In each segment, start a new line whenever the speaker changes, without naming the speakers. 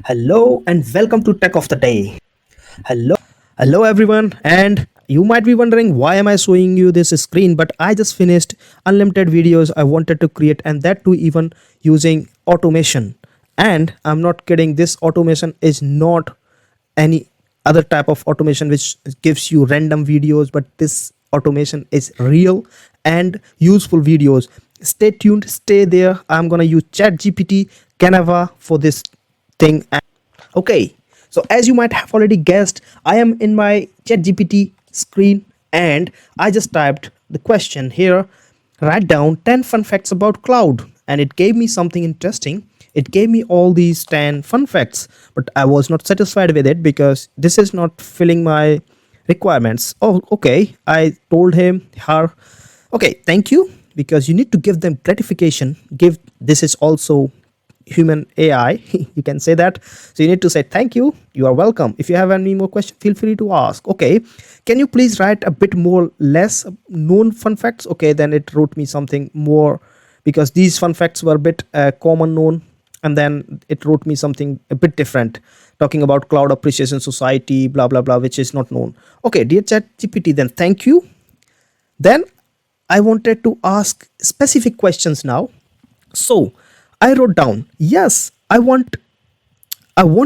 Hello and welcome to Tech of the Day. Hello everyone, and you might be wondering why am I showing you this screen, but I just finished unlimited videos I wanted to create, and that too even using automation. And I'm not kidding, this automation is not any other type of automation which gives you random videos, but this automation is real and useful videos. Stay tuned, stay there. I'm gonna use ChatGPT, Canva for this thing. Okay, so as you might have already guessed, I am in my ChatGPT screen and I just typed the question here, write down 10 fun facts about cloud, and it gave me something interesting. It gave me all these 10 fun facts, but I was not satisfied with it because this is not filling my requirements. Oh, okay. I told him, her, okay, thank you, because you need to give them gratification. Give this is also human AI, you can say that. So you need to say thank you, you are welcome. If you have any more questions, feel free to ask. Okay, can you please write a bit more less known fun facts? Okay, then it wrote me something more because these fun facts were a bit common known, and then it wrote me something a bit different, talking about cloud appreciation society, blah blah blah, which is not known. Okay, dear chat gpt, then thank you. Then I wanted to ask specific questions now. So I wrote down, yes, I want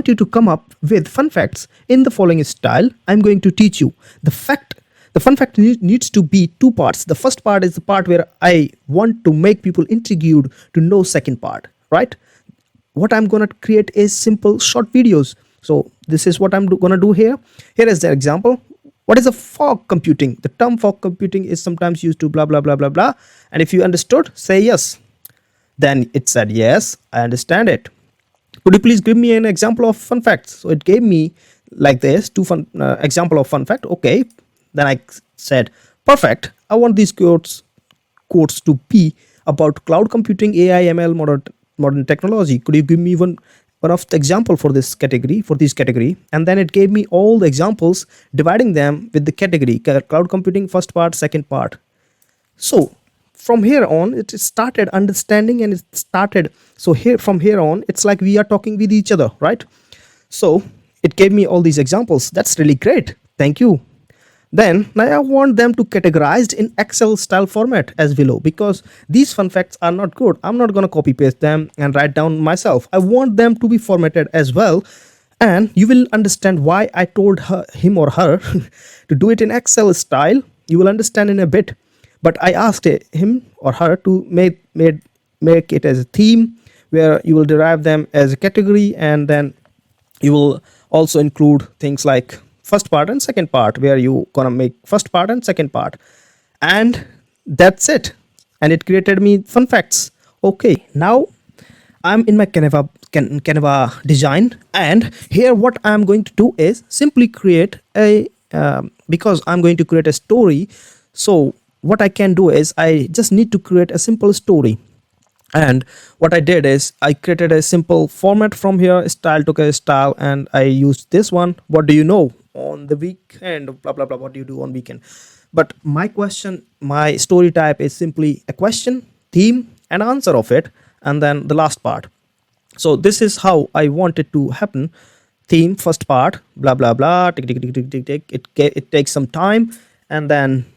you to come up with fun facts in the following style. I'm going to teach you. The fun fact needs to be two parts. The first part is the part where I want to make people intrigued to know second part, right? What I'm going to create is simple short videos. So this is what I'm going to do here. Here is the example. What is a fog computing? The term fog computing is sometimes used to blah blah blah blah blah. And if you understood, say yes. Then it said, yes, I understand it. Could you please give me an example of fun facts? So it gave me like this, two fun example of fun fact. Okay. Then I said, perfect. I want these quotes to be about cloud computing, AI, ML, modern technology. Could you give me one of the example for this category, for this category? And then it gave me all the examples, dividing them with the category, cloud computing, first part, second part. So from here on it started understanding, and it started, so here from here on it's like we are talking with each other, right? So it gave me all these examples. That's really great, thank you. Then now I want them to categorized in Excel style format as below, because these fun facts are not good. I'm not going to copy paste them and write down myself. I want them to be formatted as well, and you will understand why I told him or her to do it in Excel style. You will understand in a bit. But I asked him or her to make it as a theme where you will derive them as a category, and then you will also include things like first part and second part, where you gonna make first part and second part, and that's it. And it created me fun facts. Okay, now I'm in my Canva design, and here what I'm going to do is simply create a because I'm going to create a story. So what I can do is I just need to create a simple story. And what I did is I created a simple format from here, style took a style, and I used this one. What do you know on the weekend? Blah blah blah. What do you do on weekend? But my story type is simply a question, theme, and answer of it, and then the last part. So this is how I want it to happen. Theme, first part, blah blah blah, tick tick tick tick tick tick. It takes some time, and then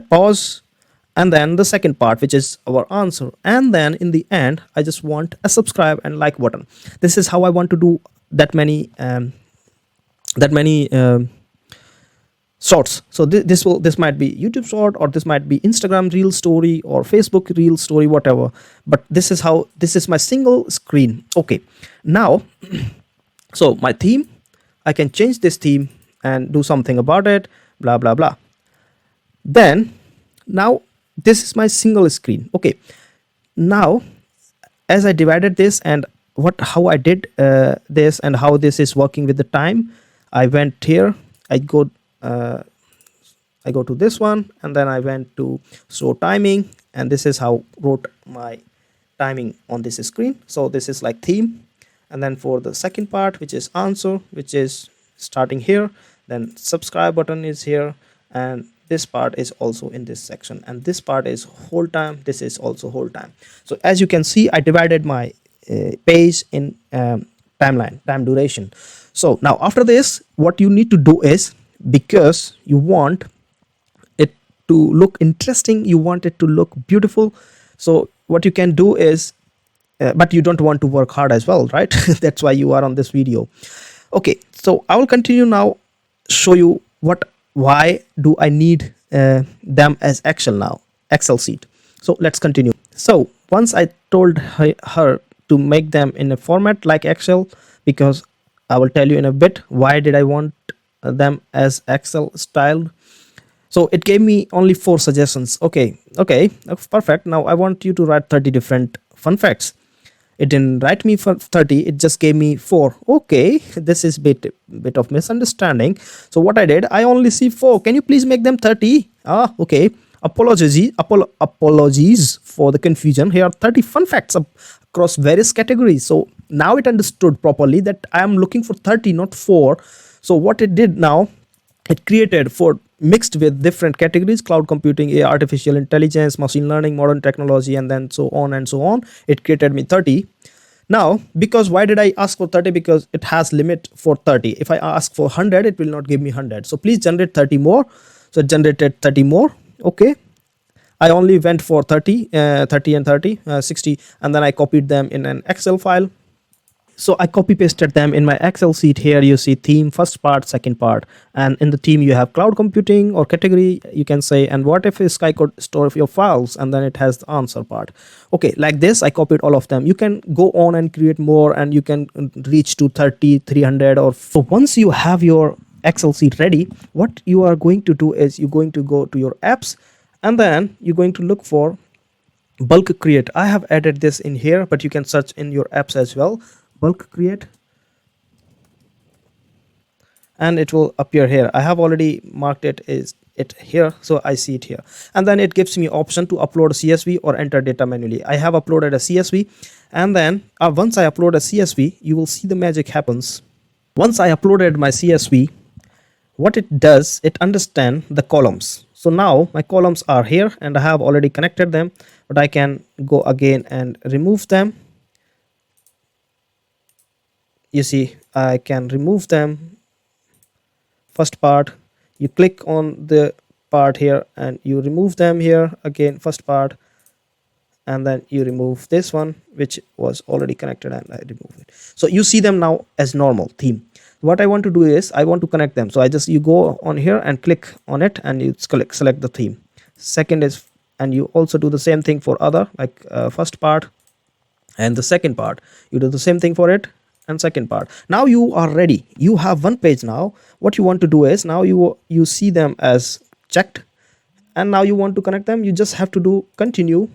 pause, and then the second part, which is our answer, and then in the end I just want a subscribe and like button. This is how I want to do that many shorts. So this might be YouTube short, or this might be Instagram reel story, or Facebook reel story, whatever. But this is my single screen. Okay, now so my theme, I can change this theme and do something about it, blah blah blah. Then now this is my single screen. Okay, now as I divided this, and how I did this, and how this is working with the time, I went here, I go to this one, and then I went to show timing, and this is how wrote my timing on this screen. So this is like theme, and then for the second part, which is answer, which is starting here, then subscribe button is here, and this part is also in this section, and this part is whole time, this is also whole time. So as you can see, I divided my page in time duration. So now after this, what you need to do is, because you want it to look interesting, you want it to look beautiful, so what you can do is, but you don't want to work hard as well, right? That's why you are on this video. Okay, so I will continue now, show you why do I need them as Excel sheet. So let's continue. So once I told her to make them in a format like Excel, because I will tell you in a bit why did I want them as Excel styled. So it gave me only 4 suggestions. Okay, that's perfect. Now I want you to write 30 different fun facts. It didn't write me for 30, it just gave me 4. Okay, this is bit of misunderstanding. So what I did, I only see 4. Can you please make them 30? Okay. Apologies for the confusion. Here are 30 fun facts across various categories. So now it understood properly that I am looking for 30, not 4. So what it did now, it created 4 mixed with different categories: cloud computing, AI, artificial intelligence, machine learning, modern technology, and then so on and so on. It created me 30. Now, because why did I ask for 30? Because it has limit for 30. If I ask for 100, it will not give me 100. So please generate 30 more. So it generated 30 more. Okay, I only went for 30 and 30, 60, and then I copied them in an Excel file. So I copy pasted them in my Excel sheet. Here you see theme, first part, second part, and in the theme you have cloud computing or category, you can say, and what if Sky could store your files, and then it has the answer part. Okay, like this I copied all of them. You can go on and create more, and you can reach to 30, 300, or so. Once you have your Excel sheet ready, what you are going to do is you're going to go to your apps, and then you're going to look for bulk create. I have added this in here, but you can search in your apps as well, bulk create, and it will appear here. I have already marked it here, so I see it here. And then it gives me option to upload a CSV or enter data manually. I have uploaded a CSV, and then once I upload a CSV, you will see the magic happens. Once I uploaded my CSV, what it does, it understands the columns. So now my columns are here, and I have already connected them, but I can go again and remove them. You see, I can remove them. First part, you click on the part here and you remove them here again, first part, and then you remove this one which was already connected, and I remove it. So you see them now as normal theme. What I want to do is I want to connect them. So you go on here and click on it, and you select the theme. Second is, and you also do the same thing for other, like first part and the second part. You do the same thing for it and second part. Now you are ready. You have one page now. What you want to do is, now you see them as checked, and now you want to connect them. You just have to do continue,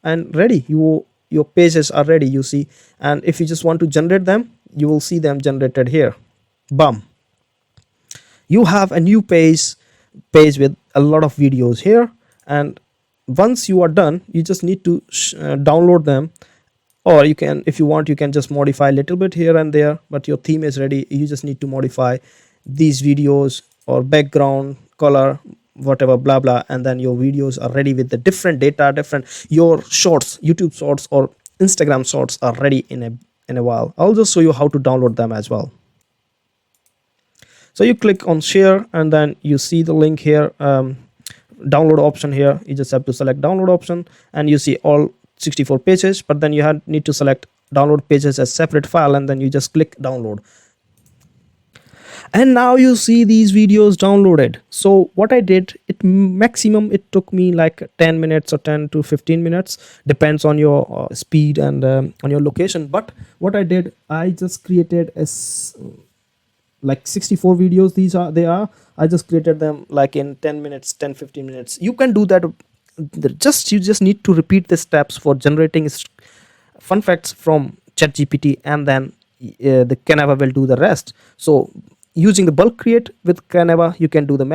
and ready. Your pages are ready, you see. And if you just want to generate them, you will see them generated here. Bam, you have a new page with a lot of videos here. And once you are done, you just need to download them, or you can, if you want, you can just modify a little bit here and there, but your theme is ready. You just need to modify these videos or background color, whatever, blah blah, and then your videos are ready with the different data, your shorts, YouTube shorts or Instagram shorts are ready in a while. I'll just show you how to download them as well. So you click on share, and then you see the link here, download option here. You just have to select download option, and you see all 64 pages, but then you need to select download pages as separate file, and then you just click download, and now you see these videos downloaded. So what I did, maximum it took me like 10 minutes or 10 to 15 minutes, depends on your speed and on your location. But what I did, I just created like 64 videos. I just created them like in 10 minutes, 10-15 minutes. You can do that. You just need to repeat the steps for generating fun facts from ChatGPT, and then the Canva will do the rest. So using the bulk create with Canva, you can do the magic.